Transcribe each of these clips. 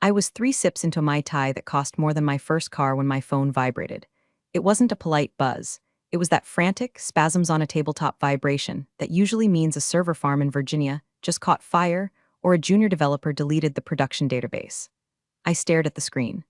I was 3 sips into a Mai Tai that cost more than my first car when my phone vibrated. It wasn't a polite buzz. It was that frantic, spasms on a tabletop vibration that usually means a server farm in Virginia just caught fire or a junior developer deleted the production database. I stared at the screen.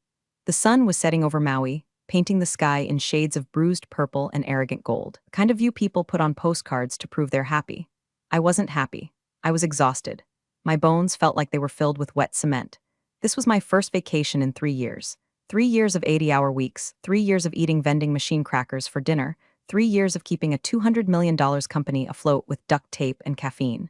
The sun was setting over Maui, painting the sky in shades of bruised purple and arrogant gold, the kind of view people put on postcards to prove they're happy. I wasn't happy. I was exhausted. My bones felt like they were filled with wet cement. This was my first vacation in 3 years. 3 years of 80-hour weeks, 3 years of eating vending machine crackers for dinner, 3 years of keeping a $200 million company afloat with duct tape and caffeine.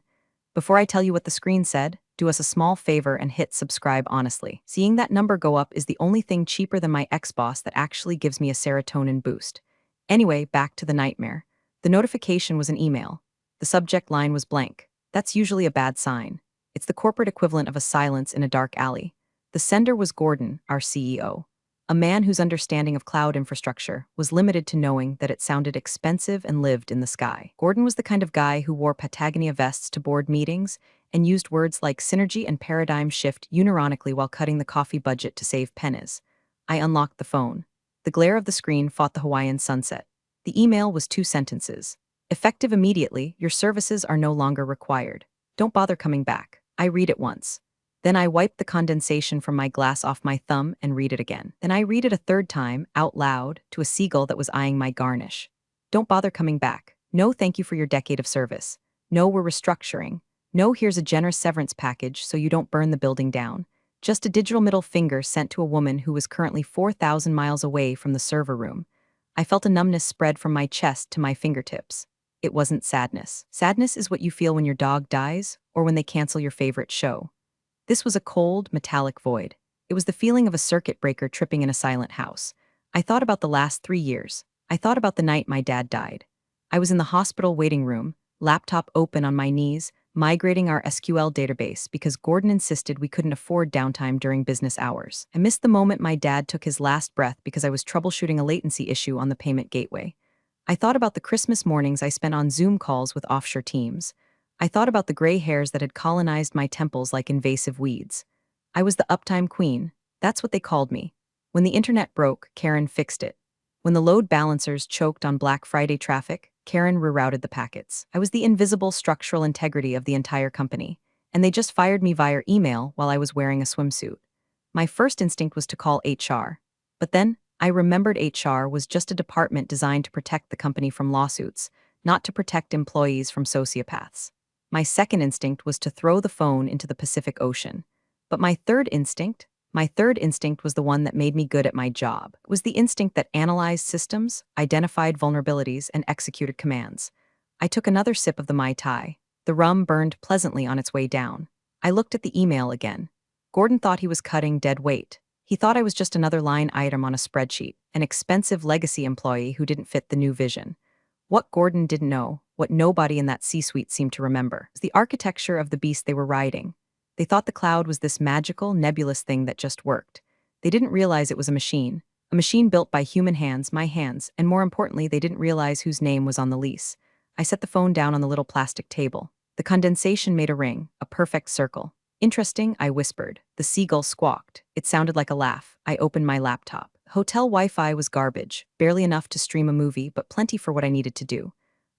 Before I tell you what the screen said, do us a small favor and hit subscribe honestly. Seeing that number go up is the only thing cheaper than my ex-boss that actually gives me a serotonin boost. Anyway, back to the nightmare. The notification was an email. The subject line was blank. That's usually a bad sign. It's the corporate equivalent of a silence in a dark alley. The sender was Gordon, our CEO. A man whose understanding of cloud infrastructure was limited to knowing that it sounded expensive and lived in the sky. Gordon was the kind of guy who wore Patagonia vests to board meetings and used words like synergy and paradigm shift unironically while cutting the coffee budget to save pennies. I unlocked the phone. The glare of the screen fought the Hawaiian sunset. The email was 2 sentences. Effective immediately, your services are no longer required. Don't bother coming back. I read it once. Then I wipe the condensation from my glass off my thumb and read it again. Then I read it a third time, out loud, to a seagull that was eyeing my garnish. Don't bother coming back. No, thank you for your decade of service. No, we're restructuring. No, here's a generous severance package so you don't burn the building down. Just a digital middle finger sent to a woman who was currently 4,000 miles away from the server room. I felt a numbness spread from my chest to my fingertips. It wasn't sadness. Sadness is what you feel when your dog dies or when they cancel your favorite show. This was a cold, metallic void. It was the feeling of a circuit breaker tripping in a silent house. I thought about the last 3 years. I thought about the night my dad died. I was in the hospital waiting room, laptop open on my knees, migrating our SQL database because Gordon insisted we couldn't afford downtime during business hours. I missed the moment my dad took his last breath because I was troubleshooting a latency issue on the payment gateway. I thought about the Christmas mornings I spent on Zoom calls with offshore teams. I thought about the gray hairs that had colonized my temples like invasive weeds. I was the uptime queen. That's what they called me. When the internet broke, Karen fixed it. When the load balancers choked on Black Friday traffic, Karen rerouted the packets. I was the invisible structural integrity of the entire company, and they just fired me via email while I was wearing a swimsuit. My first instinct was to call HR. But then, I remembered HR was just a department designed to protect the company from lawsuits, not to protect employees from sociopaths. My second instinct was to throw the phone into the Pacific Ocean. But my third instinct was the one that made me good at my job. It was the instinct that analyzed systems, identified vulnerabilities, and executed commands. I took another sip of the Mai Tai. The rum burned pleasantly on its way down. I looked at the email again. Gordon thought he was cutting dead weight. He thought I was just another line item on a spreadsheet, an expensive legacy employee who didn't fit the new vision. What Gordon didn't know, what nobody in that C-suite seemed to remember, was the architecture of the beast they were riding. They thought the cloud was this magical, nebulous thing that just worked. They didn't realize it was a machine built by human hands, my hands, and more importantly, they didn't realize whose name was on the lease. I set the phone down on the little plastic table. The condensation made a ring, a perfect circle. Interesting, I whispered. The seagull squawked. It sounded like a laugh. I opened my laptop. Hotel Wi-Fi was garbage, barely enough to stream a movie, but plenty for what I needed to do.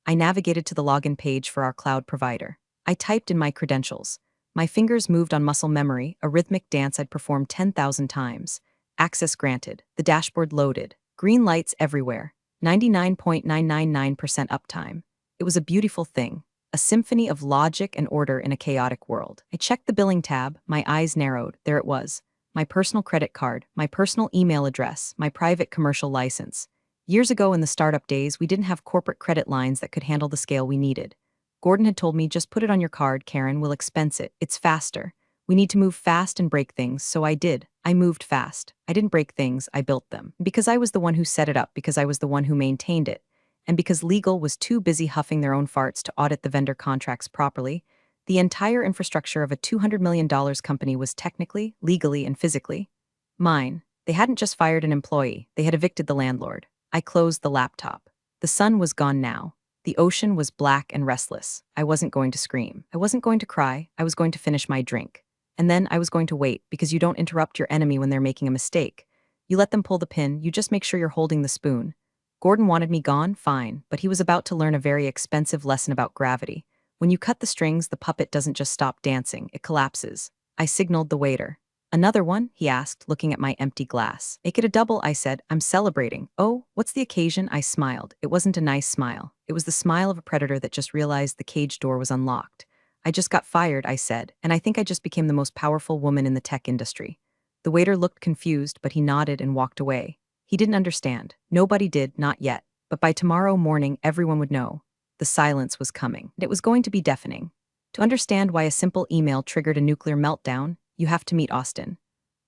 I navigated to the login page for our cloud provider. I typed in my credentials. My fingers moved on muscle memory, a rhythmic dance I'd performed 10,000 times. Access granted. The dashboard loaded. Green lights everywhere. 99.999% uptime. It was a beautiful thing. A symphony of logic and order in a chaotic world. I checked the billing tab, my eyes narrowed. There it was. My personal credit card, my personal email address, my private commercial license. Years ago in the startup days, we didn't have corporate credit lines that could handle the scale we needed. Gordon had told me, just put it on your card, Karen, we'll expense it. It's faster. We need to move fast and break things, so I did. I moved fast. I didn't break things, I built them. Because I was the one who set it up, because I was the one who maintained it, and because legal was too busy huffing their own farts to audit the vendor contracts properly, the entire infrastructure of a $200 million company was technically, legally, and physically mine. They hadn't just fired an employee, they had evicted the landlord. I closed the laptop. The sun was gone now. The ocean was black and restless. I wasn't going to scream. I wasn't going to cry. I was going to finish my drink. And then I was going to wait, because you don't interrupt your enemy when they're making a mistake. You let them pull the pin, you just make sure you're holding the spoon. Gordon wanted me gone, fine, but he was about to learn a very expensive lesson about gravity. When you cut the strings, the puppet doesn't just stop dancing, it collapses. I signaled the waiter. Another one? He asked, looking at my empty glass. Make it a double, I said. I'm celebrating. Oh, what's the occasion? I smiled. It wasn't a nice smile. It was the smile of a predator that just realized the cage door was unlocked. I just got fired, I said, and I think I just became the most powerful woman in the tech industry. The waiter looked confused, but he nodded and walked away. He didn't understand. Nobody did, not yet. But by tomorrow morning, everyone would know. The silence was coming. It was going to be deafening. To understand why a simple email triggered a nuclear meltdown, you have to meet Austin.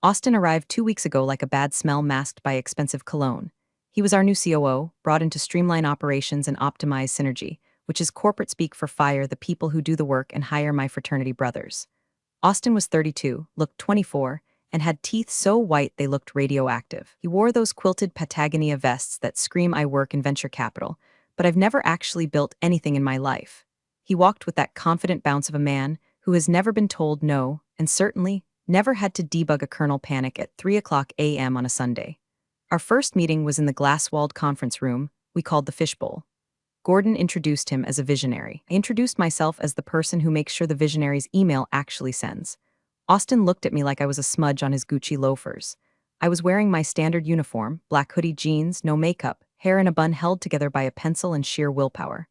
Austin arrived 2 weeks ago like a bad smell masked by expensive cologne. He was our new COO, brought in to streamline operations and optimize synergy, which is corporate speak for fire the people who do the work and hire my fraternity brothers. Austin was 32, looked 24, and had teeth so white they looked radioactive. He wore those quilted Patagonia vests that scream I work in venture capital, but I've never actually built anything in my life. He walked with that confident bounce of a man who has never been told no, and certainly never had to debug a kernel panic at 3 a.m. on a Sunday. Our first meeting was in the glass-walled conference room we called the Fishbowl. Gordon introduced him as a visionary. I introduced myself as the person who makes sure the visionary's email actually sends. Austin looked at me like I was a smudge on his Gucci loafers. I was wearing my standard uniform, black hoodie jeans, no makeup, hair in a bun held together by a pencil and sheer willpower.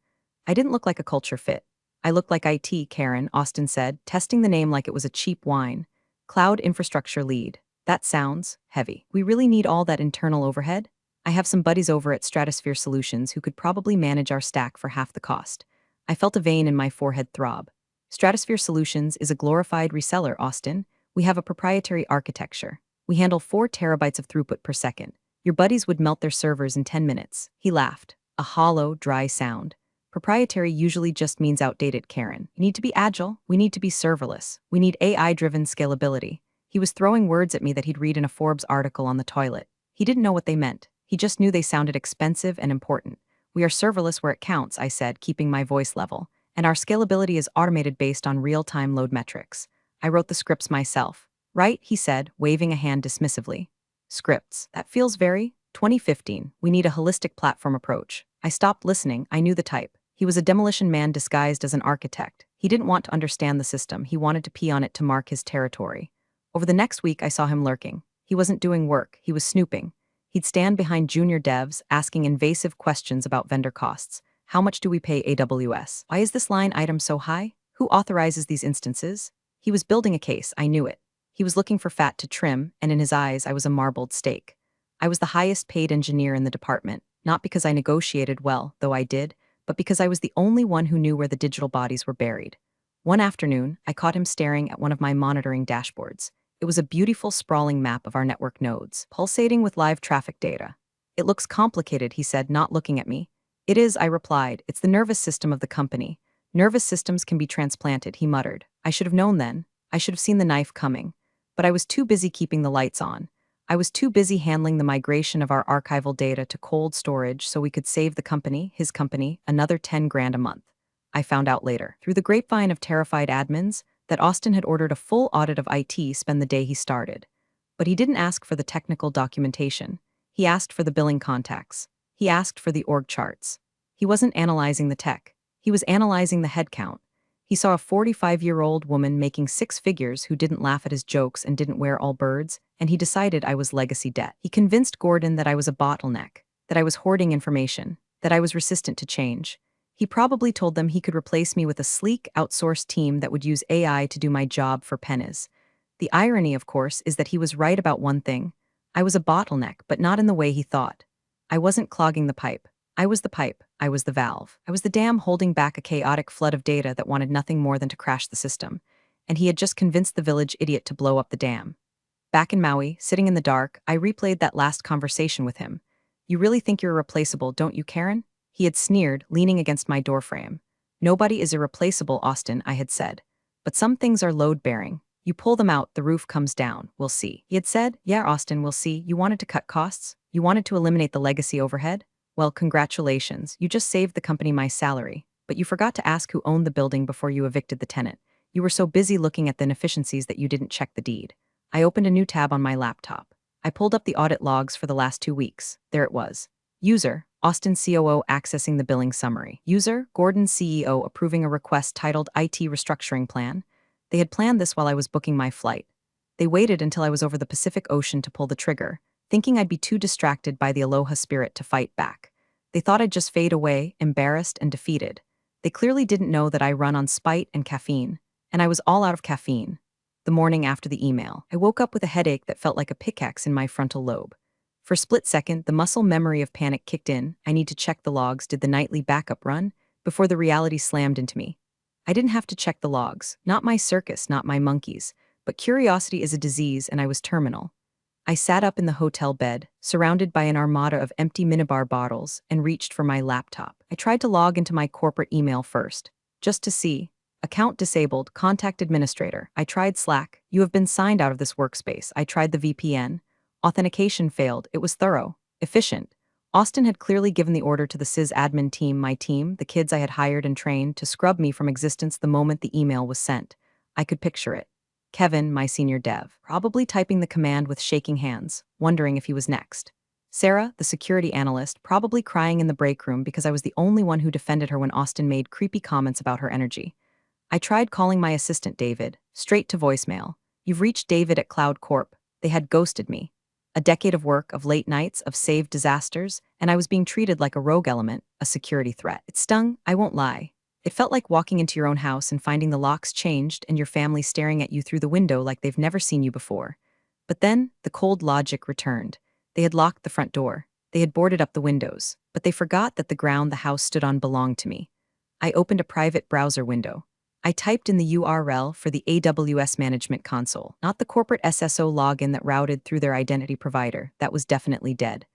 I didn't look like a culture fit. I looked like IT, Karen, Austin said, testing the name like it was a cheap wine. Cloud infrastructure lead. That sounds heavy. We really need all that internal overhead? I have some buddies over at Stratosphere Solutions who could probably manage our stack for half the cost. I felt a vein in my forehead throb. Stratosphere Solutions is a glorified reseller, Austin. We have a proprietary architecture. We handle 4 terabytes of throughput per second. Your buddies would melt their servers in 10 minutes. He laughed. A hollow, dry sound. Proprietary usually just means outdated, Karen. We need to be agile. We need to be serverless. We need AI-driven scalability. He was throwing words at me that he'd read in a Forbes article on the toilet. He didn't know what they meant. He just knew they sounded expensive and important. We are serverless where it counts, I said, keeping my voice level. And our scalability is automated based on real-time load metrics. I wrote the scripts myself. Right, he said, waving a hand dismissively. Scripts. That feels very 2015. We need a holistic platform approach. I stopped listening. I knew the type. He was a demolition man disguised as an architect. He didn't want to understand the system. He wanted to pee on it to mark his territory. Over the next week, I saw him lurking. He wasn't doing work. He was snooping. He'd stand behind junior devs, asking invasive questions about vendor costs. How much do we pay AWS? Why is this line item so high? Who authorizes these instances? He was building a case, I knew it. He was looking for fat to trim, and in his eyes I was a marbled steak. I was the highest paid engineer in the department, not because I negotiated well, though I did, but because I was the only one who knew where the digital bodies were buried. One afternoon, I caught him staring at one of my monitoring dashboards. It was a beautiful, sprawling map of our network nodes, pulsating with live traffic data. It looks complicated, he said, not looking at me. It is, I replied. It's the nervous system of the company. Nervous systems can be transplanted, he muttered. I should have known then. I should have seen the knife coming. But I was too busy keeping the lights on. I was too busy handling the migration of our archival data to cold storage so we could save the company, his company, another 10 grand a month. I found out later, through the grapevine of terrified admins, that Austin had ordered a full audit of IT spend the day he started. But he didn't ask for the technical documentation. He asked for the billing contacts. He asked for the org charts. He wasn't analyzing the tech. He was analyzing the headcount. He saw a 45-year-old woman making 6 figures who didn't laugh at his jokes and didn't wear all birds, and he decided I was legacy debt. He convinced Gordon that I was a bottleneck, that I was hoarding information, that I was resistant to change. He probably told them he could replace me with a sleek, outsourced team that would use AI to do my job for pennies. The irony, of course, is that he was right about one thing. I was a bottleneck, but not in the way he thought. I wasn't clogging the pipe. I was the pipe. I was the valve. I was the dam holding back a chaotic flood of data that wanted nothing more than to crash the system. And he had just convinced the village idiot to blow up the dam. Back in Maui, sitting in the dark, I replayed that last conversation with him. You really think you're irreplaceable, don't you, Karen? He had sneered, leaning against my doorframe. Nobody is irreplaceable, Austin, I had said. But some things are load-bearing. You pull them out, the roof comes down. We'll see. He had said, yeah, Austin, we'll see. You wanted to cut costs? You wanted to eliminate the legacy overhead? Well, congratulations. You just saved the company my salary. But you forgot to ask who owned the building before you evicted the tenant. You were so busy looking at the inefficiencies that you didn't check the deed. I opened a new tab on my laptop. I pulled up the audit logs for the last 2 weeks. There it was. User, Austin COO accessing the billing summary. User, Gordon CEO approving a request titled IT restructuring plan. They had planned this while I was booking my flight. They waited until I was over the Pacific Ocean to pull the trigger, thinking I'd be too distracted by the aloha spirit to fight back. They thought I'd just fade away, embarrassed and defeated. They clearly didn't know that I run on spite and caffeine, and I was all out of caffeine. The morning after the email, I woke up with a headache that felt like a pickaxe in my frontal lobe. For a split second, the muscle memory of panic kicked in. I need to check the logs, did the nightly backup run, before the reality slammed into me. I didn't have to check the logs, not my circus, not my monkeys, but curiosity is a disease and I was terminal. I sat up in the hotel bed, surrounded by an armada of empty minibar bottles, and reached for my laptop. I tried to log into my corporate email first, just to see. Account disabled, contact administrator. I tried Slack. You have been signed out of this workspace. I tried the VPN. Authentication failed. It was thorough, efficient. Austin had clearly given the order to the sysadmin team, my team, the kids I had hired and trained, to scrub me from existence the moment the email was sent. I could picture it. Kevin, my senior dev, probably typing the command with shaking hands, wondering if he was next. Sarah, the security analyst, probably crying in the break room because I was the only one who defended her when Austin made creepy comments about her energy. I tried calling my assistant David, straight to voicemail. You've reached David at Cloud Corp. They had ghosted me. A decade of work, of late nights, of saved disasters, and I was being treated like a rogue element, a security threat. It stung, I won't lie. It felt like walking into your own house and finding the locks changed and your family staring at you through the window like they've never seen you before. But then, the cold logic returned. They had locked the front door. They had boarded up the windows, but they forgot that the ground the house stood on belonged to me. I opened a private browser window. I typed in the URL for the AWS Management Console, not the corporate SSO login that routed through their identity provider. That was definitely dead.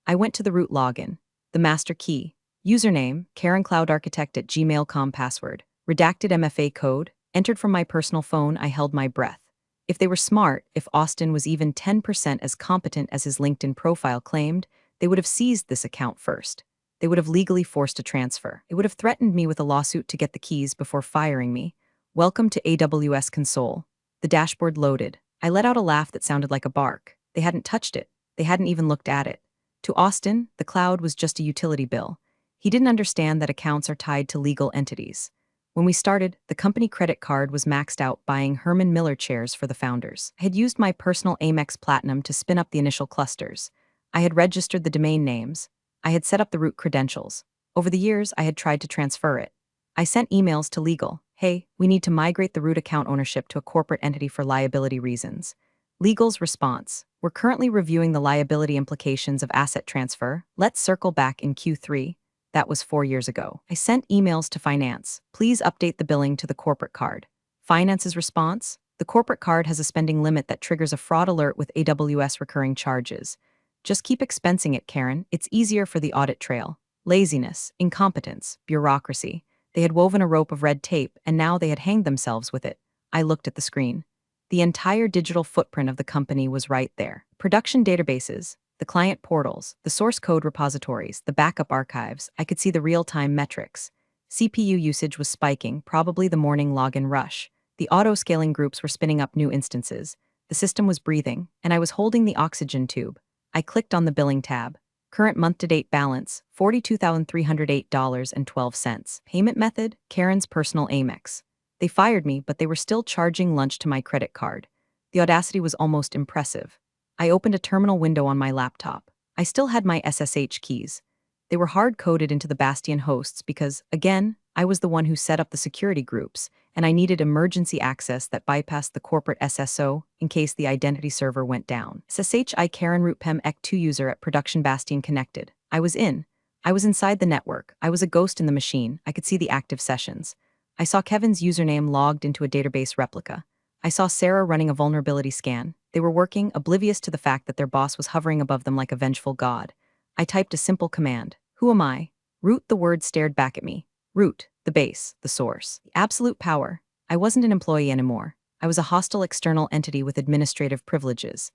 I went to the root login, the master key, username, KarenCloudArchitect@gmail.com password, redacted MFA code, entered from my personal phone. I held my breath. If they were smart, if Austin was even 10% as competent as his LinkedIn profile claimed, they would have seized this account first. They would have legally forced a transfer. They would have threatened me with a lawsuit to get the keys before firing me. Welcome to AWS Console. The dashboard loaded. I let out a laugh that sounded like a bark. They hadn't touched it. They hadn't even looked at it. To Austin, the cloud was just a utility bill. He didn't understand that accounts are tied to legal entities. When we started, the company credit card was maxed out buying Herman Miller chairs for the founders. I had used my personal Amex Platinum to spin up the initial clusters. I had registered the domain names. I had set up the root credentials. Over the years, I had tried to transfer it. I sent emails to legal. Hey, we need to migrate the root account ownership to a corporate entity for liability reasons. Legal's response: we're currently reviewing the liability implications of asset transfer. Let's circle back in Q3. That was 4 years ago. I sent emails to finance. Please update the billing to the corporate card. Finance's response: the corporate card has a spending limit that triggers a fraud alert with AWS recurring charges. Just keep expensing it, Karen. It's easier for the audit trail. Laziness, incompetence, bureaucracy. They had woven a rope of red tape, and now they had hanged themselves with it. I looked at the screen. The entire digital footprint of the company was right there. Production databases, the client portals, the source code repositories, the backup archives. I could see the real-time metrics. CPU usage was spiking, probably the morning login rush. The auto-scaling groups were spinning up new instances. The system was breathing, and I was holding the oxygen tube. I clicked on the billing tab. Current month-to-date balance, $42,308.12. Payment method, Karen's personal Amex. They fired me, but they were still charging lunch to my credit card. The audacity was almost impressive. I opened a terminal window on my laptop. I still had my SSH keys. They were hard-coded into the Bastion hosts because, again, I was the one who set up the security groups, and I needed emergency access that bypassed the corporate SSO in case the identity server went down. SSHI Karen root PEM EC2 user at production Bastion connected. I was in. I was inside the network. I was a ghost in the machine. I could see the active sessions. I saw Kevin's username logged into a database replica. I saw Sarah running a vulnerability scan. They were working, oblivious to the fact that their boss was hovering above them like a vengeful god. I typed a simple command. Who am I? Root. The word stared back at me. Root, the base, the source. The absolute power. I wasn't an employee anymore. I was a hostile external entity with administrative privileges.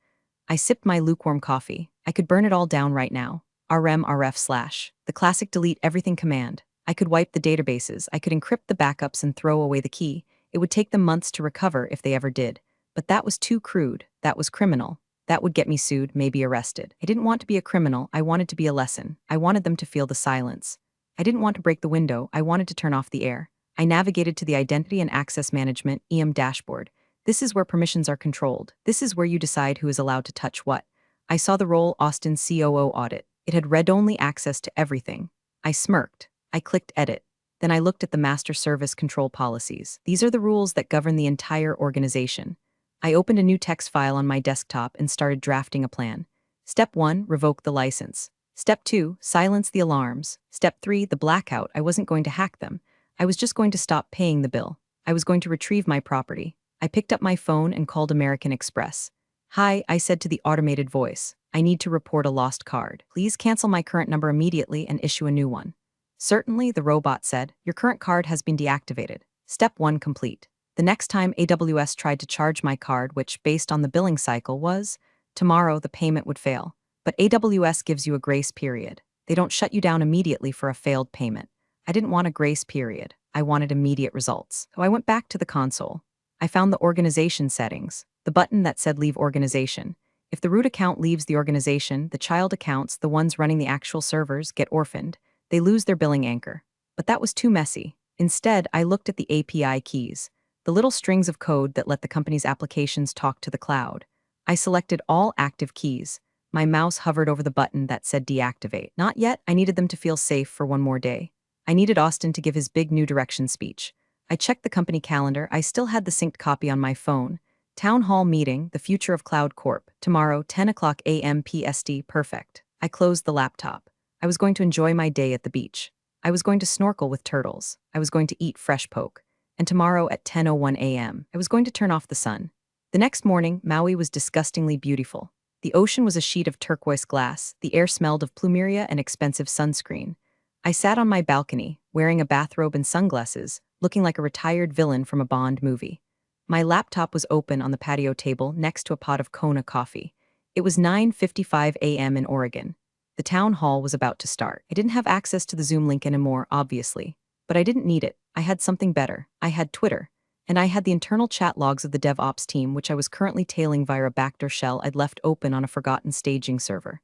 I sipped my lukewarm coffee. I could burn it all down right now. rm/rf/. The classic delete everything command. I could wipe the databases. I could encrypt the backups and throw away the key. It would take them months to recover if they ever did. But that was too crude. That was criminal. That would get me sued, maybe arrested. I didn't want to be a criminal. I wanted to be a lesson. I wanted them to feel the silence. I didn't want to break the window. I wanted to turn off the air. I navigated to the Identity and Access Management (EAM) dashboard. This is where permissions are controlled. This is where you decide who is allowed to touch what. I saw the role Austin COO audit. It had read-only access to everything. I smirked. I clicked edit. Then I looked at the master service control policies. These are the rules that govern the entire organization. I opened a new text file on my desktop and started drafting a plan. Step 1, revoke the license. Step 2, silence the alarms. Step 3, the blackout. I wasn't going to hack them. I was just going to stop paying the bill. I was going to retrieve my property. I picked up my phone and called American Express. "Hi," I said to the automated voice. "I need to report a lost card. Please cancel my current number immediately and issue a new one." "Certainly," the robot said. "Your current card has been deactivated. Step 1 complete." The next time AWS tried to charge my card, which, based on the billing cycle, was tomorrow, the payment would fail. But AWS gives you a grace period. They don't shut you down immediately for a failed payment. I didn't want a grace period. I wanted immediate results. So I went back to the console. I found the organization settings, the button that said leave organization. If the root account leaves the organization, the child accounts, the ones running the actual servers, get orphaned. They lose their billing anchor. But that was too messy. Instead, I looked at the API keys, the little strings of code that let the company's applications talk to the cloud. I selected all active keys. My mouse hovered over the button that said deactivate. Not yet. I needed them to feel safe for one more day. I needed Austin to give his big new direction speech. I checked the company calendar. I still had the synced copy on my phone. Town Hall meeting, the future of Cloud Corp. Tomorrow, 10 o'clock a.m. PST. Perfect. I closed the laptop. I was going to enjoy my day at the beach. I was going to snorkel with turtles. I was going to eat fresh poke. And tomorrow at 10:01 a.m., I was going to turn off the sun. The next morning, Maui was disgustingly beautiful. The ocean was a sheet of turquoise glass. The air smelled of plumeria and expensive sunscreen. I sat on my balcony, wearing a bathrobe and sunglasses, looking like a retired villain from a Bond movie. My laptop was open on the patio table next to a pot of Kona coffee. It was 9:55 a.m. in Oregon. The town hall was about to start. I didn't have access to the Zoom link anymore, obviously. But I didn't need it. I had something better. I had Twitter. And I had the internal chat logs of the DevOps team, which I was currently tailing via a backdoor shell I'd left open on a forgotten staging server.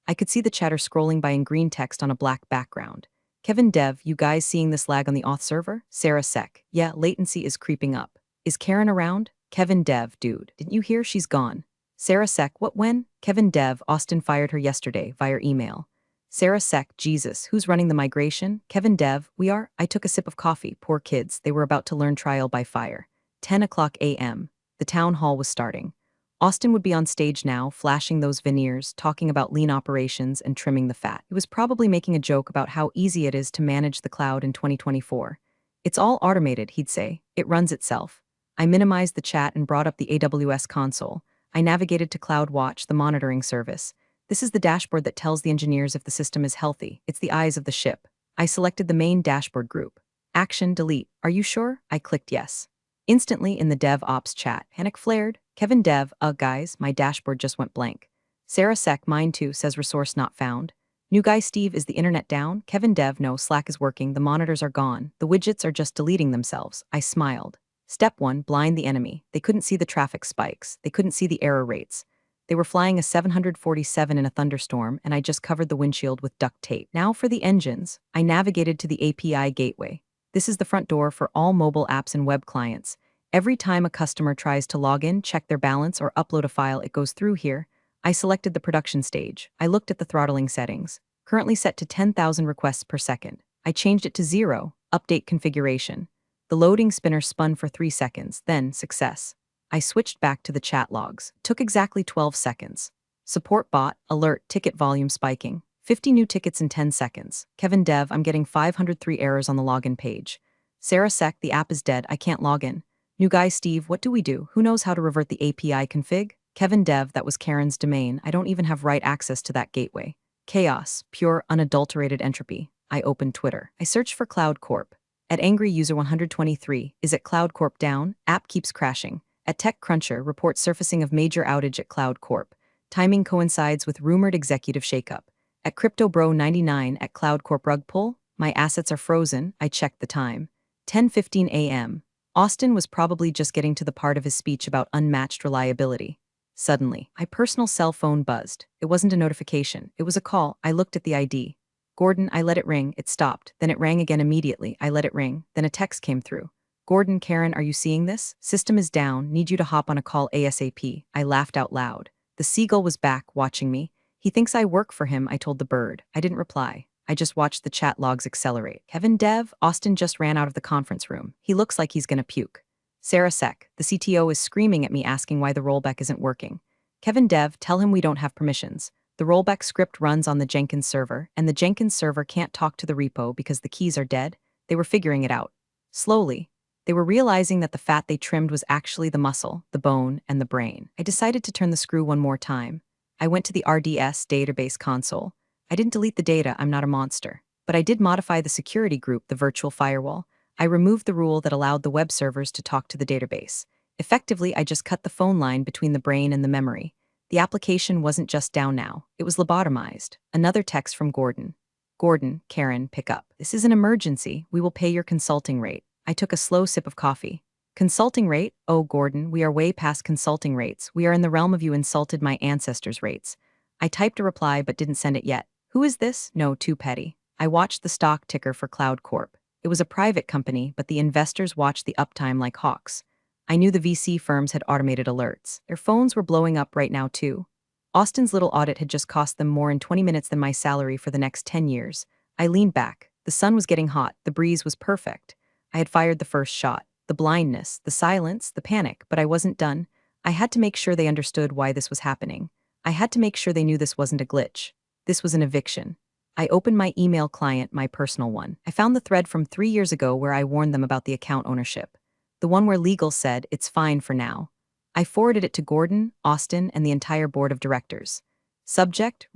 I could see the chatter scrolling by in green text on a black background. "Kevin Dev, you guys seeing this lag on the auth server? Sarah Sec. Yeah, latency is creeping up. Is Karen around? Kevin Dev, dude. Didn't you hear she's gone? Sarah Sec, what when? Kevin Dev, Austin fired her yesterday via email. Sarah Sec, Jesus, who's running the migration? Kevin Dev, we are. I took a sip of coffee. Poor kids, they were about to learn trial by fire. 10 o'clock a.m. The town hall was starting. Austin would be on stage now, flashing those veneers, talking about lean operations and trimming the fat. He was probably making a joke about how easy it is to manage the cloud in 2024. "It's all automated," he'd say. "It runs itself." I minimized the chat and brought up the AWS console. I navigated to CloudWatch, the monitoring service. This is the dashboard that tells the engineers if the system is healthy. It's the eyes of the ship. I selected the main dashboard group. Action, delete. Are you sure? I clicked yes. Instantly in the DevOps chat, panic flared. Kevin Dev, guys, my dashboard just went blank. Sarah Sec, mine too, says resource not found. New guy Steve, is the internet down? Kevin Dev, no, Slack is working, the monitors are gone. The widgets are just deleting themselves. I smiled. Step 1, blind the enemy. They couldn't see the traffic spikes. They couldn't see the error rates. They were flying a 747 in a thunderstorm, and I just covered the windshield with duct tape. Now for the engines. I navigated to the API gateway. This is the front door for all mobile apps and web clients. Every time a customer tries to log in, check their balance, or upload a file, it goes through here. I selected the production stage. I looked at the throttling settings. Currently set to 10,000 requests per second. I changed it to 0. Update configuration. The loading spinner spun for 3 seconds, then success. I switched back to the chat logs. Took exactly 12 seconds. Support bot, alert, ticket volume spiking. 50 new tickets in 10 seconds. Kevin Dev, I'm getting 503 errors on the login page. Sarah Sec, the app is dead, I can't log in. New guy Steve, what do we do? Who knows how to revert the API config? Kevin Dev, that was Karen's domain. I don't even have right access to that gateway. Chaos, pure, unadulterated entropy. I opened Twitter. I searched for Cloud Corp. At Angry User 123, is it Cloud Corp down? App keeps crashing. At TechCruncher, reports surfacing of major outage at Cloud Corp. Timing coincides with rumored executive shakeup. At CryptoBro99, at Cloud Corp rug pull, my assets are frozen. I checked the time. 10:15 a.m. Austin was probably just getting to the part of his speech about unmatched reliability. Suddenly, my personal cell phone buzzed. It wasn't a notification. It was a call. I looked at the ID. Gordon, I let it ring. It stopped. Then it rang again immediately. I let it ring. Then a text came through. Gordon, Karen, are you seeing this? System is down. Need you to hop on a call ASAP. I laughed out loud. The seagull was back, watching me. He thinks I work for him, I told the bird. I didn't reply. I just watched the chat logs accelerate. Kevin Dev, Austin just ran out of the conference room. He looks like he's gonna puke. Sarah Sek, the CTO, is screaming at me asking why the rollback isn't working. Kevin Dev, tell him we don't have permissions. The rollback script runs on the Jenkins server, and the Jenkins server can't talk to the repo because the keys are dead. They were figuring it out. Slowly. They were realizing that the fat they trimmed was actually the muscle, the bone, and the brain. I decided to turn the screw one more time. I went to the RDS database console. I didn't delete the data, I'm not a monster. But I did modify the security group, the virtual firewall. I removed the rule that allowed the web servers to talk to the database. Effectively, I just cut the phone line between the brain and the memory. The application wasn't just down now, it was lobotomized. Another text from Gordon. Gordon, Karen, pick up. This is an emergency. We will pay your consulting rate. I took a slow sip of coffee. Consulting rate? Oh, Gordon, we are way past consulting rates. We are in the realm of you insulted my ancestors' rates. I typed a reply but didn't send it yet. Who is this? No, too petty. I watched the stock ticker for Cloud Corp. It was a private company, but the investors watched the uptime like hawks. I knew the VC firms had automated alerts. Their phones were blowing up right now, too. Austin's little audit had just cost them more in 20 minutes than my salary for the next 10 years. I leaned back. The sun was getting hot. The breeze was perfect. I had fired the first shot. The blindness, the silence, the panic, but I wasn't done. I had to make sure they understood why this was happening. I had to make sure they knew this wasn't a glitch. This was an eviction. I opened my email client, my personal one. I found the thread from 3 years ago where I warned them about the account ownership. The one where legal said, it's fine for now. I forwarded it to Gordon, Austin, and the entire board of directors. Subject,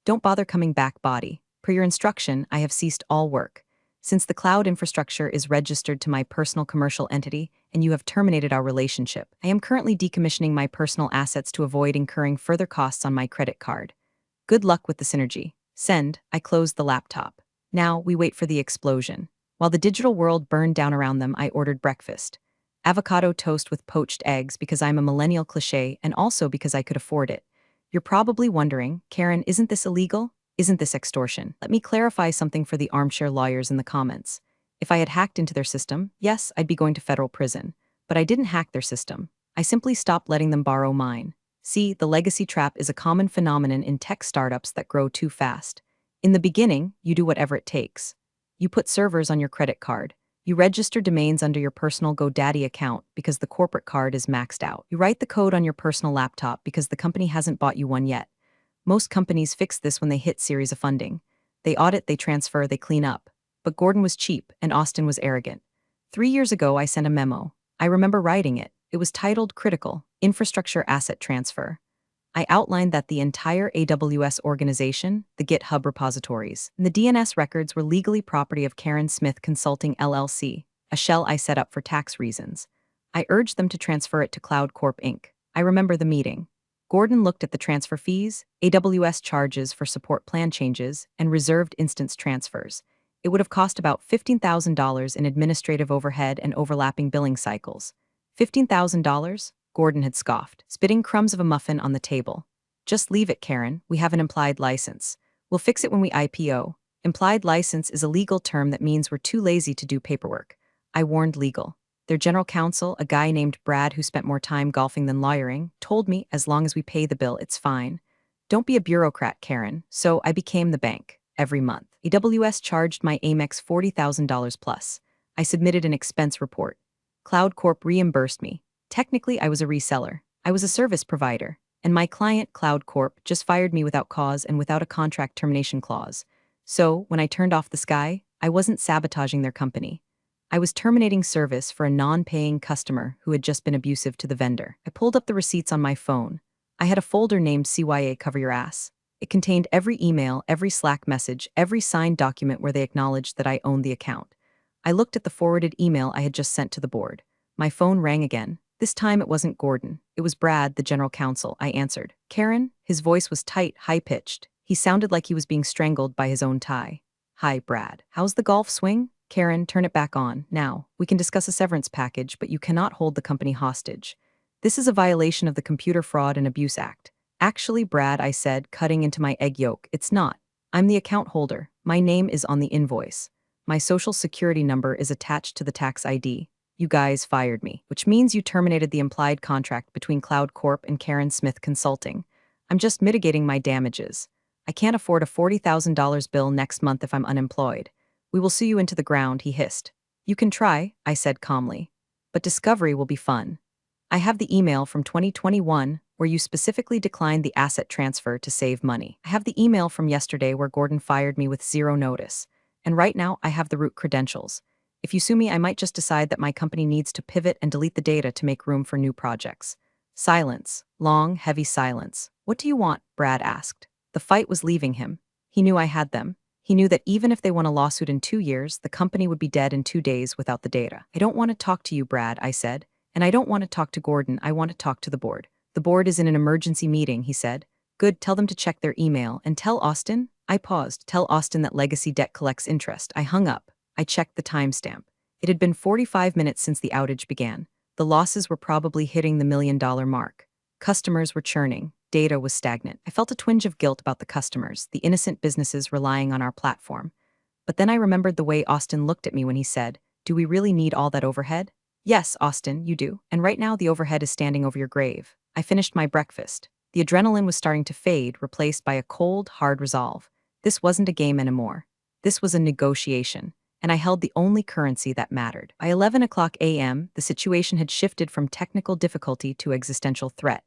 don't bother coming back body. Per your instruction, I have ceased all work. Since the cloud infrastructure is registered to my personal commercial entity and you have terminated our relationship, I am currently decommissioning my personal assets to avoid incurring further costs on my credit card. Good luck with the synergy. Send. I closed the laptop. Now we wait for the explosion. While the digital world burned down around them, I ordered breakfast. Avocado toast with poached eggs because I'm a millennial cliché and also because I could afford it. You're probably wondering, Karen, isn't this illegal? Isn't this extortion? Let me clarify something for the armchair lawyers in the comments. If I had hacked into their system, yes, I'd be going to federal prison. But I didn't hack their system. I simply stopped letting them borrow mine. See, the legacy trap is a common phenomenon in tech startups that grow too fast. In the beginning, you do whatever it takes. You put servers on your credit card. You register domains under your personal GoDaddy account because the corporate card is maxed out. You write the code on your personal laptop because the company hasn't bought you one yet. Most companies fix this when they hit series of funding. They audit, they transfer, they clean up. But Gordon was cheap and Austin was arrogant. 3 years ago, I sent a memo. I remember writing it. It was titled Critical Infrastructure Asset Transfer. I outlined that the entire AWS organization, the GitHub repositories, and the DNS records were legally property of Karen Smith Consulting LLC, a shell I set up for tax reasons. I urged them to transfer it to Cloud Corp Inc. I remember the meeting. Gordon looked at the transfer fees, AWS charges for support plan changes, and reserved instance transfers. It would have cost about $15,000 in administrative overhead and overlapping billing cycles. $15,000? Gordon had scoffed, spitting crumbs of a muffin on the table. Just leave it, Karen. We have an implied license. We'll fix it when we IPO. Implied license is a legal term that means we're too lazy to do paperwork. I warned legal. Their general counsel, a guy named Brad who spent more time golfing than lawyering, told me as long as we pay the bill, it's fine. Don't be a bureaucrat, Karen. So I became the bank. Every month. AWS charged my Amex $40,000 plus. I submitted an expense report. Cloud Corp reimbursed me. Technically, I was a reseller. I was a service provider. And my client, Cloud Corp, just fired me without cause and without a contract termination clause. So, when I turned off the sky, I wasn't sabotaging their company. I was terminating service for a non-paying customer who had just been abusive to the vendor. I pulled up the receipts on my phone. I had a folder named CYA Cover Your Ass. It contained every email, every Slack message, every signed document where they acknowledged that I owned the account. I looked at the forwarded email I had just sent to the board. My phone rang again. This time it wasn't Gordon. It was Brad, the general counsel. I answered. Karen? His voice was tight, high-pitched. He sounded like he was being strangled by his own tie. Hi, Brad. How's the golf swing? Karen, turn it back on. Now, we can discuss a severance package, but you cannot hold the company hostage. This is a violation of the Computer Fraud and Abuse Act. Actually, Brad, I said, cutting into my egg yolk, it's not. I'm the account holder. My name is on the invoice. My social security number is attached to the tax ID. You guys fired me, which means you terminated the implied contract between Cloud Corp and Karen Smith Consulting. I'm just mitigating my damages. I can't afford a $40,000 bill next month if I'm unemployed. We will sue you into the ground, he hissed. You can try, I said calmly. But discovery will be fun. I have the email from 2021 where you specifically declined the asset transfer to save money. I have the email from yesterday where Gordon fired me with zero notice. And right now, I have the root credentials. If you sue me, I might just decide that my company needs to pivot and delete the data to make room for new projects. Silence. Long, heavy silence. What do you want? Brad asked. The fight was leaving him. He knew I had them. He knew that even if they won a lawsuit in 2 years, the company would be dead in 2 days without the data. I don't want to talk to you, Brad, I said. And I don't want to talk to Gordon, I want to talk to the board. The board is in an emergency meeting, he said. Good, tell them to check their email. And tell Austin? I paused. Tell Austin that legacy debt collects interest. I hung up. I checked the timestamp. It had been 45 minutes since the outage began. The losses were probably hitting the $1 million mark. Customers were churning. Data was stagnant. I felt a twinge of guilt about the customers, the innocent businesses relying on our platform. But then I remembered the way Austin looked at me when he said, "Do we really need all that overhead?" Yes, Austin, you do. And right now the overhead is standing over your grave. I finished my breakfast. The adrenaline was starting to fade, replaced by a cold, hard resolve. This wasn't a game anymore. This was a negotiation. And I held the only currency that mattered. By 11 o'clock a.m., the situation had shifted from technical difficulty to existential threat.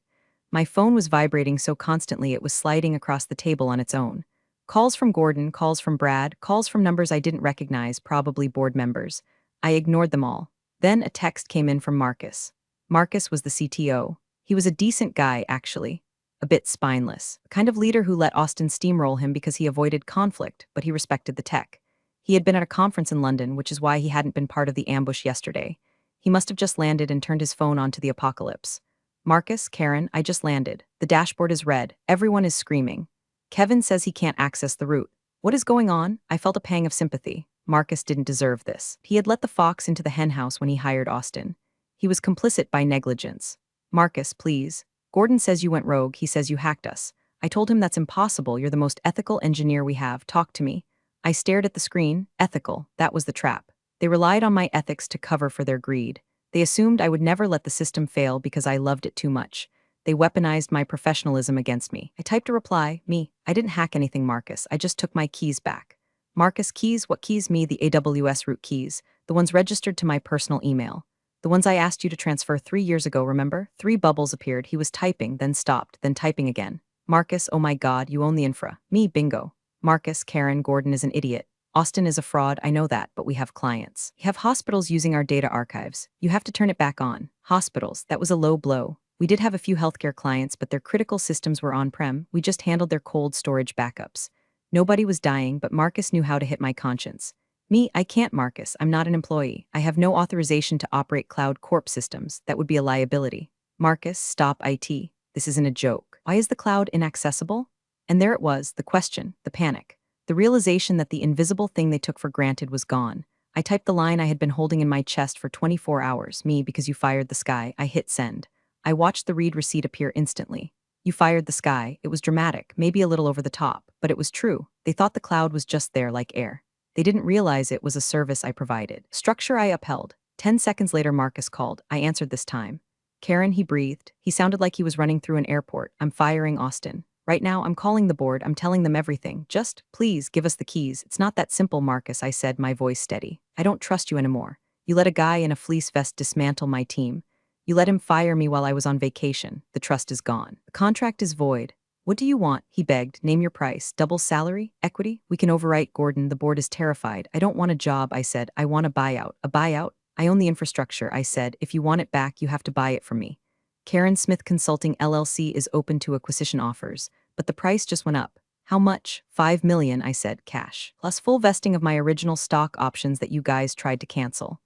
My phone was vibrating so constantly it was sliding across the table on its own. Calls from Gordon, calls from Brad, calls from numbers I didn't recognize, probably board members. I ignored them all. Then a text came in from Marcus. Marcus was the CTO. He was a decent guy, actually. A bit spineless. The kind of leader who let Austin steamroll him because he avoided conflict, but he respected the tech. He had been at a conference in London, which is why he hadn't been part of the ambush yesterday. He must have just landed and turned his phone on to the apocalypse. Marcus, Karen, I just landed. The dashboard is red. Everyone is screaming. Kevin says he can't access the route. What is going on? I felt a pang of sympathy. Marcus didn't deserve this. He had let the fox into the henhouse when he hired Austin. He was complicit by negligence. Marcus, please. Gordon says you went rogue. He says you hacked us. I told him that's impossible. You're the most ethical engineer we have. Talk to me. I stared at the screen. Ethical. That was the trap. They relied on my ethics to cover for their greed. They assumed I would never let the system fail because I loved it too much. They weaponized my professionalism against me. I typed a reply. Me. I didn't hack anything, Marcus. I just took my keys back. Marcus, keys? What keys? Me, the AWS root keys. The ones registered to my personal email. The ones I asked you to transfer 3 years ago, remember? 3 bubbles appeared. He was typing, then stopped, then typing again. Marcus, oh my god, you own the infra. Me, bingo. Marcus, Karen, Gordon is an idiot. Austin is a fraud, I know that, but we have clients. We have hospitals using our data archives. You have to turn it back on. Hospitals, that was a low blow. We did have a few healthcare clients, but their critical systems were on-prem. We just handled their cold storage backups. Nobody was dying, but Marcus knew how to hit my conscience. Me, I can't, Marcus. I'm not an employee. I have no authorization to operate Cloud Corp systems. That would be a liability. Marcus, stop IT. This isn't a joke. Why is the cloud inaccessible? And there it was, the question, the panic. The realization that the invisible thing they took for granted was gone. I typed the line I had been holding in my chest for 24 hours. Me, because you fired the sky. I hit send. I watched the read receipt appear instantly. You fired the sky. It was dramatic, maybe a little over the top, but it was true. They thought the cloud was just there like air. They didn't realize it was a service I provided. Structure I upheld. 10 seconds later, Marcus called. I answered this time. Karen, he breathed. He sounded like he was running through an airport. I'm firing Austin. Right now, I'm calling the board. I'm telling them everything. Just, please, give us the keys. It's not that simple, Marcus, I said, my voice steady. I don't trust you anymore. You let a guy in a fleece vest dismantle my team. You let him fire me while I was on vacation. The trust is gone. The contract is void. What do you want? He begged. Name your price. Double salary? Equity? We can overwrite, Gordon. The board is terrified. I don't want a job, I said. I want a buyout. A buyout? I own the infrastructure, I said. If you want it back, you have to buy it from me. Karen Smith Consulting LLC is open to acquisition offers, but the price just went up. How much? $5 million, I said, cash. Plus full vesting of my original stock options that you guys tried to cancel.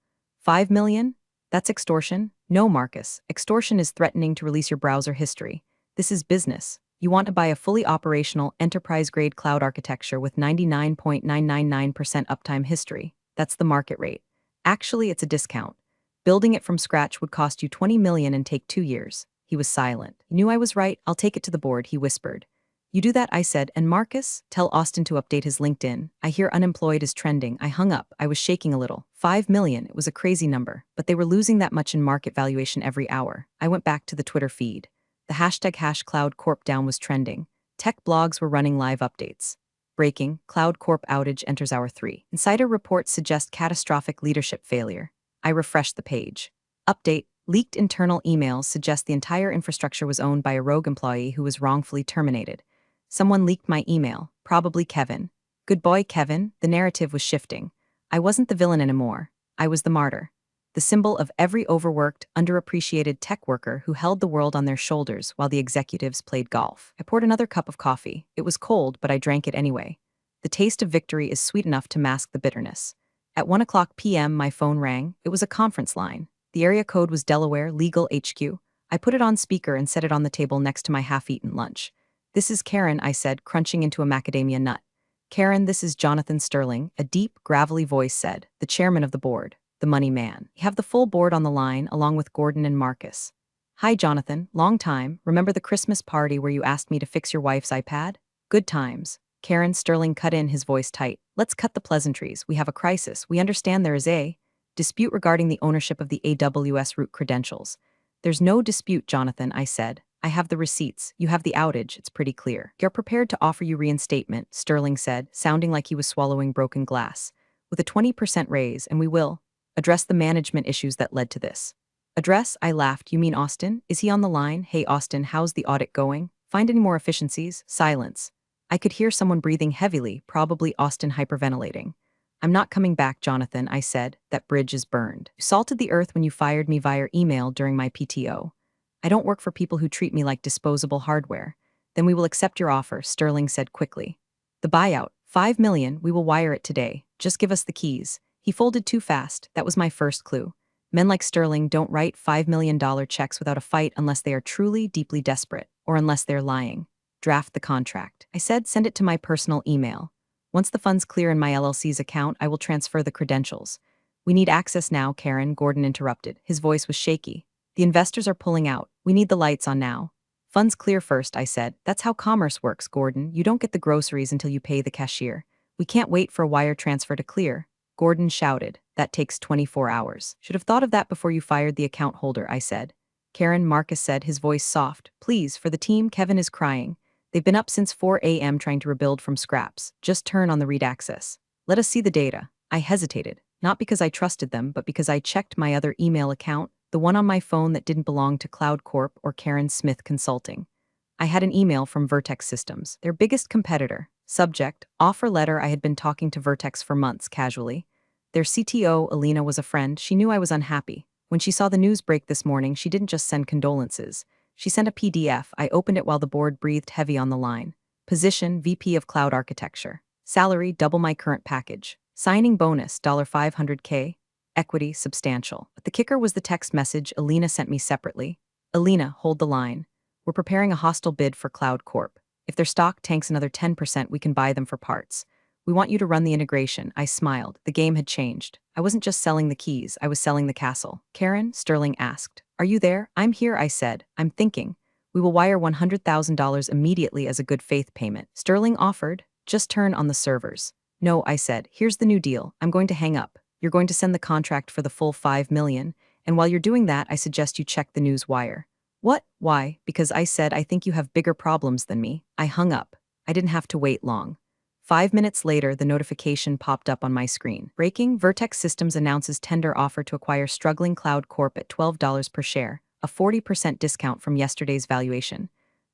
$5 million? That's extortion? No, Marcus. Extortion is threatening to release your browser history. This is business. You want to buy a fully operational, enterprise-grade cloud architecture with 99.999% uptime history. That's the market rate. Actually, it's a discount. Building it from scratch would cost you 20 million and take 2 years. He was silent. You knew I was right. I'll take it to the board, he whispered. You do that, I said, and Marcus, tell Austin to update his LinkedIn. I hear unemployed is trending. I hung up. I was shaking a little. 5 million, it was a crazy number, but they were losing that much in market valuation every hour. I went back to the Twitter feed. The hashtag #CloudCorp down was trending. Tech blogs were running live updates. Breaking, Cloud Corp outage enters hour 3. Insider reports suggest catastrophic leadership failure. I refreshed the page. Update, leaked internal emails suggest the entire infrastructure was owned by a rogue employee who was wrongfully terminated. Someone leaked my email, probably Kevin. Good boy, Kevin, the narrative was shifting. I wasn't the villain anymore. I was the martyr. The symbol of every overworked, underappreciated tech worker who held the world on their shoulders while the executives played golf. I poured another cup of coffee. It was cold, but I drank it anyway. The taste of victory is sweet enough to mask the bitterness. At 1 p.m., my phone rang. It was a conference line. The area code was Delaware Legal HQ. I put it on speaker and set it on the table next to my half-eaten lunch. This is Karen, I said, crunching into a macadamia nut. Karen, this is Jonathan Sterling, a deep, gravelly voice said, the chairman of the board, the money man. You have the full board on the line, along with Gordon and Marcus. Hi, Jonathan, long time. Remember the Christmas party where you asked me to fix your wife's iPad? Good times. Karen Sterling cut in, his voice tight. Let's cut the pleasantries. We have a crisis. We understand there is a dispute regarding the ownership of the AWS root credentials. There's no dispute, Jonathan, I said. I have the receipts. You have the outage. It's pretty clear. You're prepared to offer you reinstatement, Sterling said, sounding like he was swallowing broken glass. With a 20% raise, and we will address the management issues that led to this. Address? I laughed. You mean Austin? Is he on the line? Hey, Austin, how's the audit going? Find any more efficiencies? Silence. I could hear someone breathing heavily, probably Austin hyperventilating. I'm not coming back, Jonathan, I said. That bridge is burned. You salted the earth when you fired me via email during my PTO. I don't work for people who treat me like disposable hardware. Then we will accept your offer, Sterling said quickly. The buyout, 5 million, we will wire it today. Just give us the keys. He folded too fast. That was my first clue. Men like Sterling don't write $5 million checks without a fight unless they are truly, deeply desperate, or unless they're lying. Draft the contract. I said send it to my personal email. Once the funds clear in my LLC's account, I will transfer the credentials. We need access now, Karen, Gordon interrupted. His voice was shaky. The investors are pulling out. We need the lights on now. Funds clear first, I said. That's how commerce works, Gordon. You don't get the groceries until you pay the cashier. We can't wait for a wire transfer to clear. Gordon shouted. That takes 24 hours. Should have thought of that before you fired the account holder, I said. Karen, Marcus said, his voice soft. Please, for the team, Kevin is crying. They've been up since 4 a.m. trying to rebuild from scraps. Just turn on the read access. Let us see the data. I hesitated, not because I trusted them, but because I checked my other email account, the one on my phone that didn't belong to Cloud Corp or Karen Smith Consulting. I had an email from Vertex Systems, their biggest competitor. Subject, offer letter. I had been talking to Vertex for months, casually. Their CTO, Alina, was a friend. She knew I was unhappy. When she saw the news break this morning, she didn't just send condolences. She sent a PDF. I opened it while the board breathed heavy on the line. Position, VP of Cloud Architecture. Salary, double my current package. Signing bonus, $500K. Equity, substantial. But the kicker was the text message Alina sent me separately. Alina, hold the line. We're preparing a hostile bid for Cloud Corp. If their stock tanks another 10%, we can buy them for parts. We want you to run the integration. I smiled. The game had changed. I wasn't just selling the keys, I was selling the castle. Karen, Sterling asked. Are you there? I'm here, I said. I'm thinking. We will wire $100,000 immediately as a good faith payment. Sterling offered. Just turn on the servers. No, I said. Here's the new deal. I'm going to hang up. You're going to send the contract for the full 5 million, and while you're doing that, I suggest you check the news wire. What? Why? Because I said I think you have bigger problems than me. I hung up. I didn't have to wait long. 5 minutes later, the notification popped up on my screen. Breaking, Vertex Systems announces tender offer to acquire struggling Cloud Corp at $12 per share, a 40% discount from yesterday's valuation.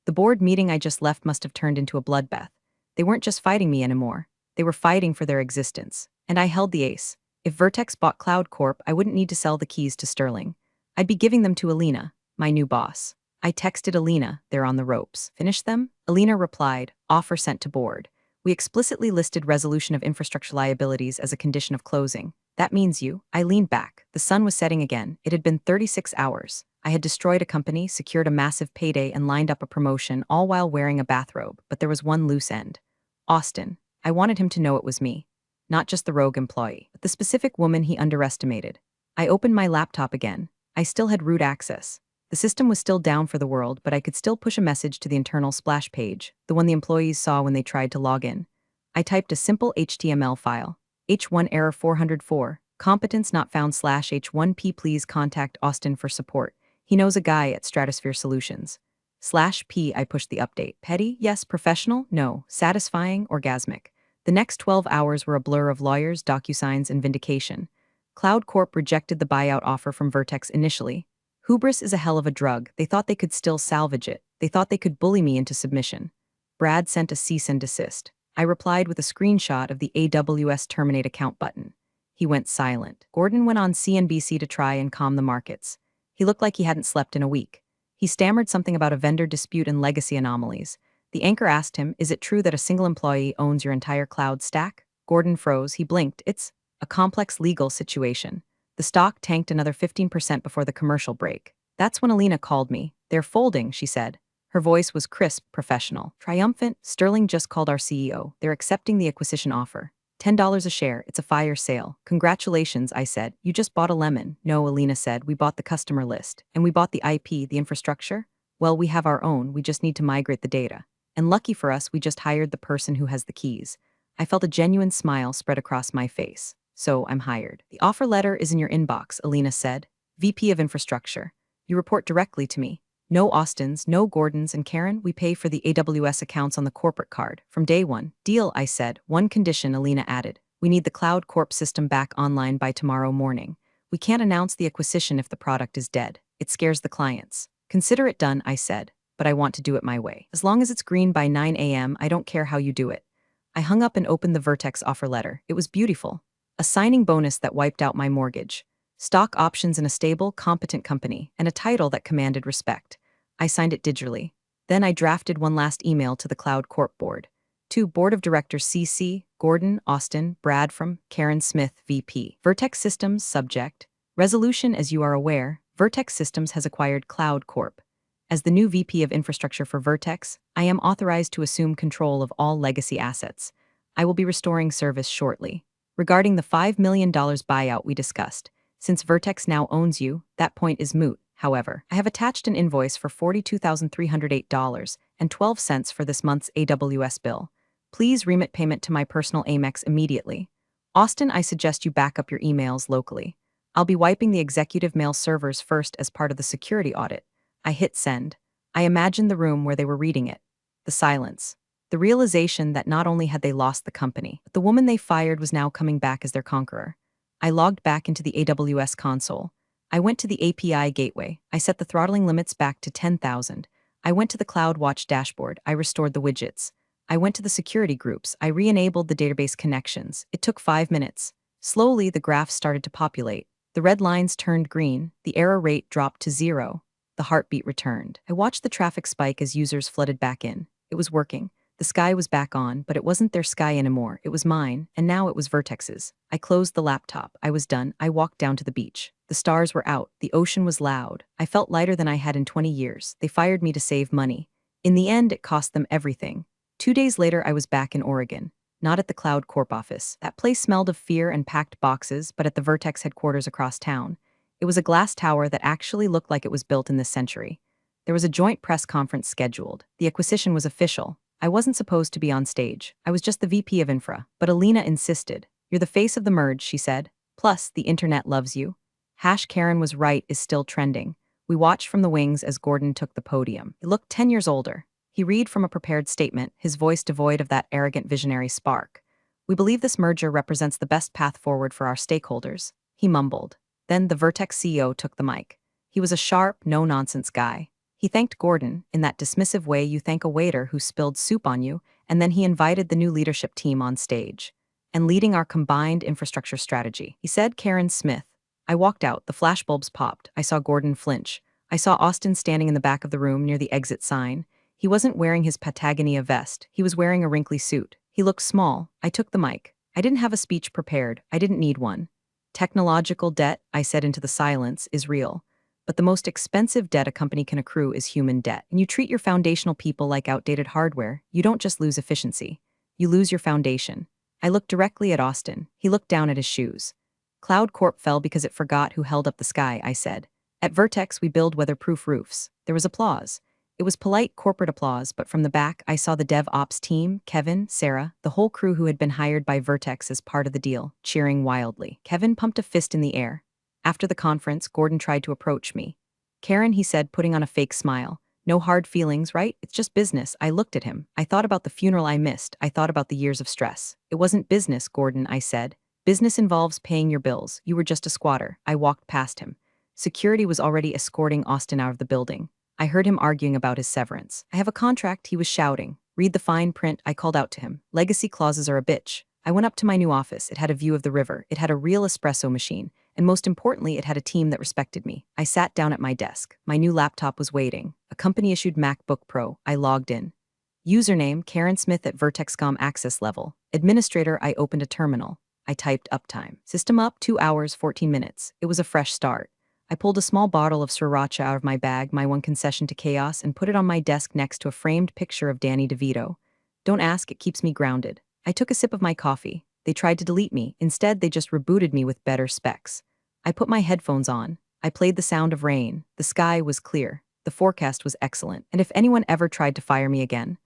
The board meeting I just left must have turned into a bloodbath. They weren't just fighting me anymore. They were fighting for their existence. And I held the ace. If Vertex bought Cloud Corp, I wouldn't need to sell the keys to Sterling. I'd be giving them to Alina, my new boss. I texted Alina, they're on the ropes. Finish them? Alina replied, offer sent to board. We explicitly listed resolution of infrastructure liabilities as a condition of closing. That means you. I leaned back. The sun was setting again. It had been 36 hours. I had destroyed a company, secured a massive payday, and lined up a promotion, all while wearing a bathrobe. But there was one loose end. Austin. I wanted him to know it was me. not just the rogue employee, but the specific woman he underestimated. I opened my laptop again. I still had root access. The system was still down for the world, but I could still push a message to the internal splash page, the one the employees saw when they tried to log in. I typed a simple HTML file. H1 error 404, competence not found /H1P, please contact Austin for support. He knows a guy at Stratosphere Solutions. /P, I pushed the update. Petty? Yes. Professional? No. Satisfying? Orgasmic. The next 12 hours were a blur of lawyers, DocuSigns, and vindication. Cloud Corp rejected the buyout offer from Vertex initially. Hubris is a hell of a drug. They thought they could still salvage it. They thought they could bully me into submission. Brad sent a cease and desist. I replied with a screenshot of the AWS terminate account button. He went silent. Gordon went on CNBC to try and calm the markets. He looked like he hadn't slept in a week. He stammered something about a vendor dispute and legacy anomalies. The anchor asked him, "Is it true that a single employee owns your entire cloud stack?" Gordon froze. He blinked. "It's a complex legal situation." The stock tanked another 15% before the commercial break. That's when Alina called me. "They're folding," she said. Her voice was crisp, professional. Triumphant. "Sterling just called our CEO. They're accepting the acquisition offer. $10 a share. It's a fire sale." "Congratulations," I said. "You just bought a lemon." "No," Alina said. "We bought the customer list. And we bought the IP, the infrastructure. Well, we have our own. We just need to migrate the data. And lucky for us, we just hired the person who has the keys." I felt a genuine smile spread across my face. "So, I'm hired." "The offer letter is in your inbox," Alina said. "VP of Infrastructure. You report directly to me. No Austins, no Gordons, and Karen, we pay for the AWS accounts on the corporate card. From day one." "Deal," I said. "One condition," Alina added. "We need the Cloud Corp system back online by tomorrow morning. We can't announce the acquisition if the product is dead. It scares the clients." "Consider it done," I said. "But I want to do it my way. As long as it's green by 9 a.m., I don't care how you do it." I hung up and opened the Vertex offer letter. It was beautiful. A signing bonus that wiped out my mortgage. Stock options in a stable, competent company, and a title that commanded respect. I signed it digitally. Then I drafted one last email to the Cloud Corp board. To Board of Directors CC, Gordon, Austin, Brad from Karen Smith, VP. Vertex Systems, subject. Resolution: as you are aware, Vertex Systems has acquired Cloud Corp. As the new VP of Infrastructure for Vertex, I am authorized to assume control of all legacy assets. I will be restoring service shortly. Regarding the $5 million buyout we discussed, since Vertex now owns you, that point is moot. However, I have attached an invoice for $42,308.12 for this month's AWS bill. Please remit payment to my personal Amex immediately. Austin, I suggest you back up your emails locally. I'll be wiping the executive mail servers first as part of the security audit. I hit send. I imagined the room where they were reading it. The silence. The realization that not only had they lost the company, but the woman they fired was now coming back as their conqueror. I logged back into the AWS console. I went to the API gateway. I set the throttling limits back to 10,000. I went to the CloudWatch dashboard. I restored the widgets. I went to the security groups. I re-enabled the database connections. It took 5 minutes. Slowly, the graphs started to populate. The red lines turned green. The error rate dropped to 0. The heartbeat returned. I watched the traffic spike as users flooded back in. It was working. The sky was back on, but it wasn't their sky anymore. It was mine, and now it was Vertex's. I closed the laptop. I was done. I walked down to the beach. The stars were out. The ocean was loud. I felt lighter than I had in 20 years. They fired me to save money. In the end, it cost them everything. 2 days later, I was back in Oregon. Not at the Cloud Corp office. That place smelled of fear and packed boxes, but at the Vertex headquarters across town. It was a glass tower that actually looked like it was built in this century. There was a joint press conference scheduled. The acquisition was official. I wasn't supposed to be on stage. I was just the VP of Infra. But Alina insisted. "You're the face of the merge," she said. "Plus, the internet loves you." Karen was right is still trending. We watched from the wings as Gordon took the podium. He looked 10 years older. He read from a prepared statement, his voice devoid of that arrogant visionary spark. "We believe this merger represents the best path forward for our stakeholders," he mumbled. Then the Vertex CEO took the mic. He was a sharp, no-nonsense guy. He thanked Gordon in that dismissive way you thank a waiter who spilled soup on you, and then he invited the new leadership team on stage. "And leading our combined infrastructure strategy," he said. Karen Smith. I walked out. The flashbulbs popped. I saw Gordon flinch. I saw Austin standing in the back of the room near the exit sign. He wasn't wearing his Patagonia vest. He was wearing a wrinkly suit. He looked small. I took the mic. I didn't have a speech prepared. I didn't need one. "Technological debt," I said into the silence, "is real. But the most expensive debt a company can accrue is human debt. And you treat your foundational people like outdated hardware, you don't just lose efficiency. You lose your foundation. I looked directly at Austin. He looked down at his shoes. Cloud Corp fell because it forgot who held up the sky, I said. At Vertex, we build weatherproof roofs. There was applause. It was polite corporate applause, but from the back, I saw the dev ops team, Kevin, Sarah, the whole crew who had been hired by Vertex as part of the deal, cheering wildly. Kevin pumped a fist in the air. After the conference, Gordon tried to approach me. Karen, he said, putting on a fake smile. No hard feelings, right? It's just business. I looked at him. I thought about the funeral I missed. I thought about the years of stress. It wasn't business, Gordon, I said. Business involves paying your bills. You were just a squatter. I walked past him. Security was already escorting Austin out of the building. I heard him arguing about his severance. I have a contract, he was shouting. Read the fine print, I called out to him. Legacy clauses are a bitch. I went up to my new office. It had a view of the river. It had a real espresso machine. And most importantly, it had a team that respected me. I sat down at my desk. My new laptop was waiting. A company-issued MacBook Pro. I logged in. Username, Karen Smith at VertexCom access level. Administrator, I opened a terminal. I typed uptime. System up, 2 hours, 14 minutes. It was a fresh start. I pulled a small bottle of sriracha out of my bag, my one concession to chaos, and put it on my desk next to a framed picture of Danny DeVito. Don't ask, it keeps me grounded. I took a sip of my coffee. They tried to delete me. Instead, they just rebooted me with better specs. I put my headphones on. I played the sound of rain. The sky was clear. The forecast was excellent. And if anyone ever tried to fire me again,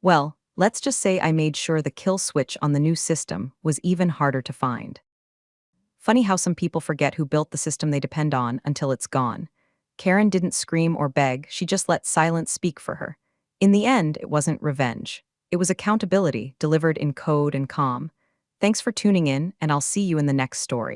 well, let's just say I made sure the kill switch on the new system was even harder to find. Funny how some people forget who built the system they depend on until it's gone. Karen didn't scream or beg, she just let silence speak for her. In the end, it wasn't revenge. It was accountability, delivered in code and calm. Thanks for tuning in, and I'll see you in the next story.